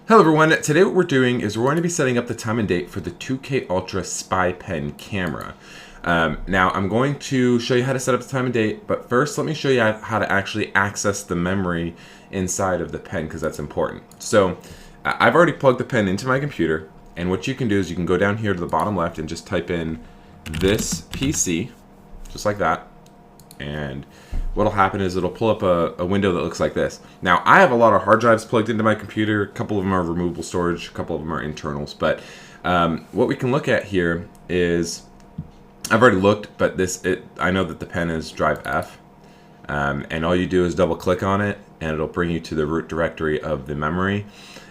Hello everyone, today what we're doing is we're going to be setting up the time and date for the 2K Ultra Spy Pen camera. Now I'm going to show you how to set up the time and date, but first let me show you how to actually access the memory inside of the pen because that's important. So I've already plugged the pen into my computer, and what you can do is you can go down here to the bottom left and just type in this PC, just like that. And what'll happen is it'll pull up a window that looks like this. Now, I have a lot of hard drives plugged into my computer. A couple of them are removable storage, a couple of them are internals. But what we can look at here is, I've already looked, but I know that the pen is drive F. And all you do is double click on it, and it'll bring you to the root directory of the memory.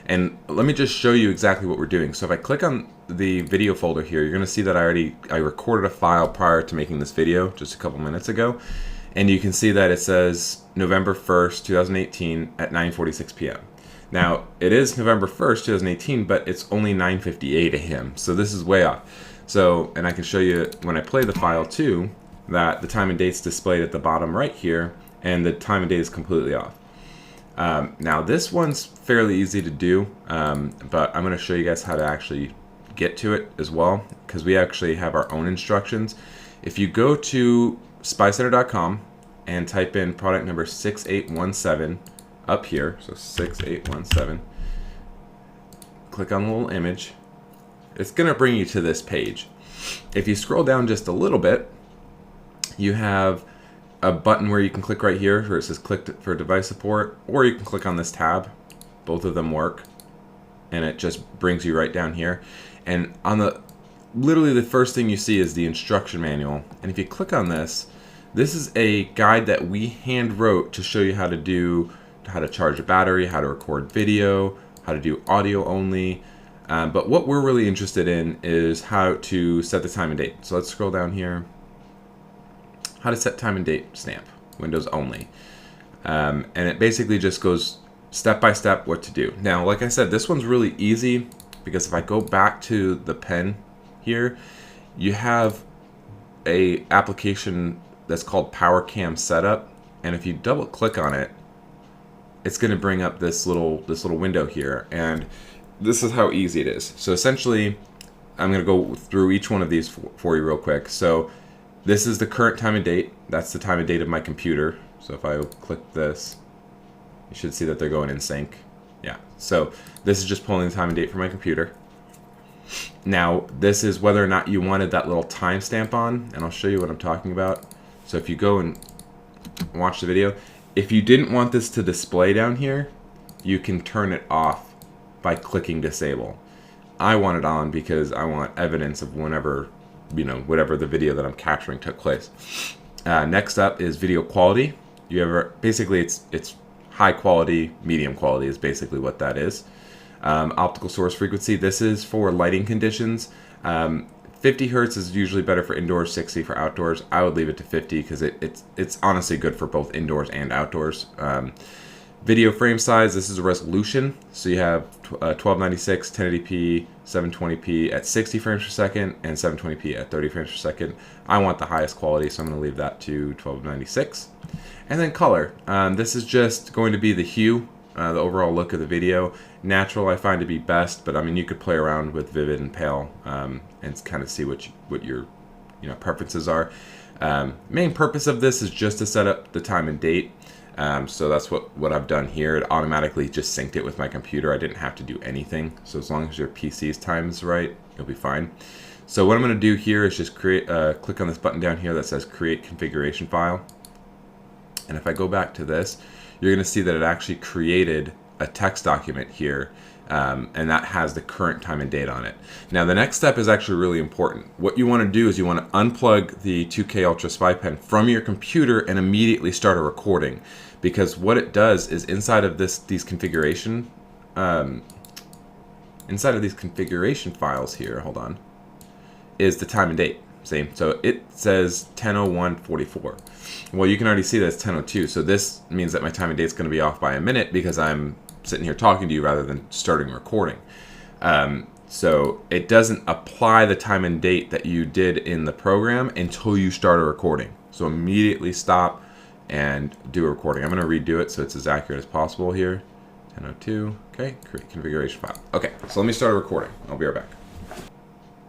And let me just show you exactly what we're doing. So if I click on the video folder here, you're going to see that I recorded a file prior to making this video just a couple minutes ago. And you can see that it says November 1st, 2018 at 9:46 p.m. Now, it is November 1st, 2018, but it's only 9:58 a.m. So this is way off. So, and I can show you when I play the file too, that the time and date's displayed at the bottom right here, and the time and date is completely off. Now this one's fairly easy to do, but I'm going to show you guys how to actually get to it as well, because we actually have our own instructions. If you go to spycenter.com and type in product number 6817 up here, so 6817, click on the little image, it's going to bring you to this page. If you scroll down just a little bit, you have a button where you can click right here where it says click for device support, or you can click on this tab. Both of them work, and it just brings you right down here. And on literally the first thing you see is the instruction manual. And if you click on this, this is a guide that we hand wrote to show you how to charge a battery, how to record video, how to do audio only. But what we're really interested in is how to set the time and date. So let's scroll down here. How to set time and date stamp, Windows only. And it basically just goes step by step what to do. Now, like I said, this one's really easy because if I go back to the pen here, you have a application that's called PowerCam Setup, and if you double click on it, it's going to bring up this little window here, and this is how easy it is. So essentially, I'm going to go through each one of these for you real quick. So this is the current time and date. That's the time and date of my computer. So if I click this, you should see that they're going in sync. Yeah. So this is just pulling the time and date for my computer. Now, this is whether or not you wanted that little timestamp on, and I'll show you what I'm talking about. So if you go and watch the video, if you didn't want this to display down here, you can turn it off by clicking disable. I want it on because I want evidence of whenever, whatever the video that I'm capturing took place. Next up is video quality. Basically it's high quality, medium quality is basically what that is. Optical source frequency. This is for lighting conditions. 50 hertz is usually better for indoors, 60 for outdoors. I would leave it to 50 because it's honestly good for both indoors and outdoors. Video frame size, this is a resolution. So you have 1296, 1080p, 720p at 60 frames per second, and 720p at 30 frames per second. I want the highest quality, so I'm going to leave that to 1296. And then color. This is just going to be the hue, the overall look of the video. Natural I find to be best, but I mean you could play around with vivid and pale and kind of see what your preferences are. Main purpose of this is just to set up the time and date. So that's what I've done here. It automatically just synced it with my computer. I didn't have to do anything. So as long as your PC's time is right, you'll be fine. So what I'm going to do here is just click on this button down here that says create configuration file. And if I go back to this, you're going to see that it actually created a text document here, and that has the current time and date on it. Now the next step is actually really important. What you want to do is you want to unplug the 2K Ultra Spy Pen from your computer and immediately start a recording, because what it does is inside of these configuration files here, hold on, is the time and date. See, so it says 10:01:44. Well, you can already see that it's 10:02, so this means that my time and date is going to be off by a minute because I'm sitting here talking to you rather than starting recording. So it doesn't apply the time and date that you did in the program until you start a recording. So immediately stop and do a recording. I'm going to redo it so it's as accurate as possible here. 1002. Okay, create configuration file. Okay, so let me start a recording. I'll be right back.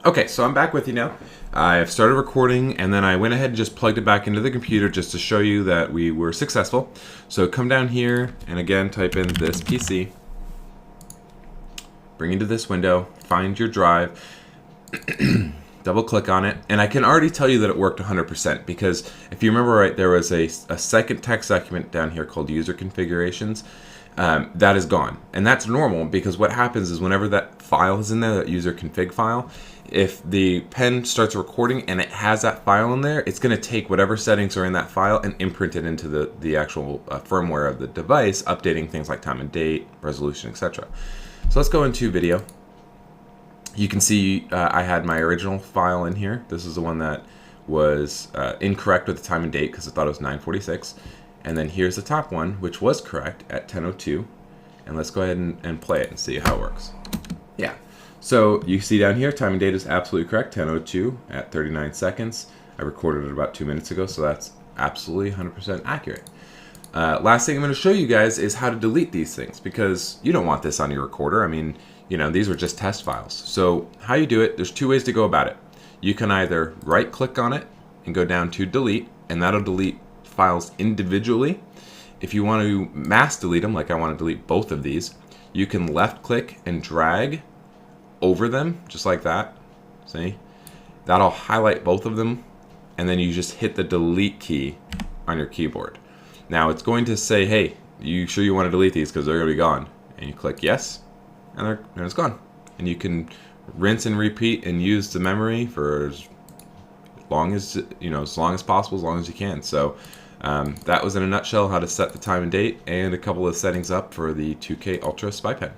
Okay, so I'm back with you now. I've started recording, and then I went ahead and just plugged it back into the computer just to show you that we were successful. So come down here, and again, type in this PC. Bring into this window, find your drive, double click on it, and I can already tell you that it worked 100% because if you remember right, there was a second text document down here called user configurations. That is gone, and that's normal because what happens is whenever that file is in there, that user config file, if the pen starts recording and it has that file in there, it's going to take whatever settings are in that file and imprint it into the actual firmware of the device, updating things like time and date, resolution, etc. So let's go into video. You can see I had my original file in here. This is the one that was incorrect with the time and date because I thought it was 9:46. And then here's the top one, which was correct at 10:02. And let's go ahead and play it and see how it works. Yeah. So you see down here, time and date is absolutely correct, 10:02 at 39 seconds. I recorded it about 2 minutes ago, so that's absolutely 100% accurate. Last thing I'm going to show you guys is how to delete these things because you don't want this on your recorder. I mean, you know, these were just test files. So how you do it, there's two ways to go about it. You can either right click on it and go down to delete, and that'll delete files individually. If you want to mass delete them, like I want to delete both of these, you can left click and drag over them, just like that. See? That'll highlight both of them, and then you just hit the delete key on your keyboard. Now it's going to say, hey, you sure you want to delete these because they're going to be gone? And you click yes, and it's gone. And you can rinse and repeat and use the memory for as long as possible, as long as you can. So that was in a nutshell how to set the time and date and a couple of settings up for the 2K Ultra Spy Pen.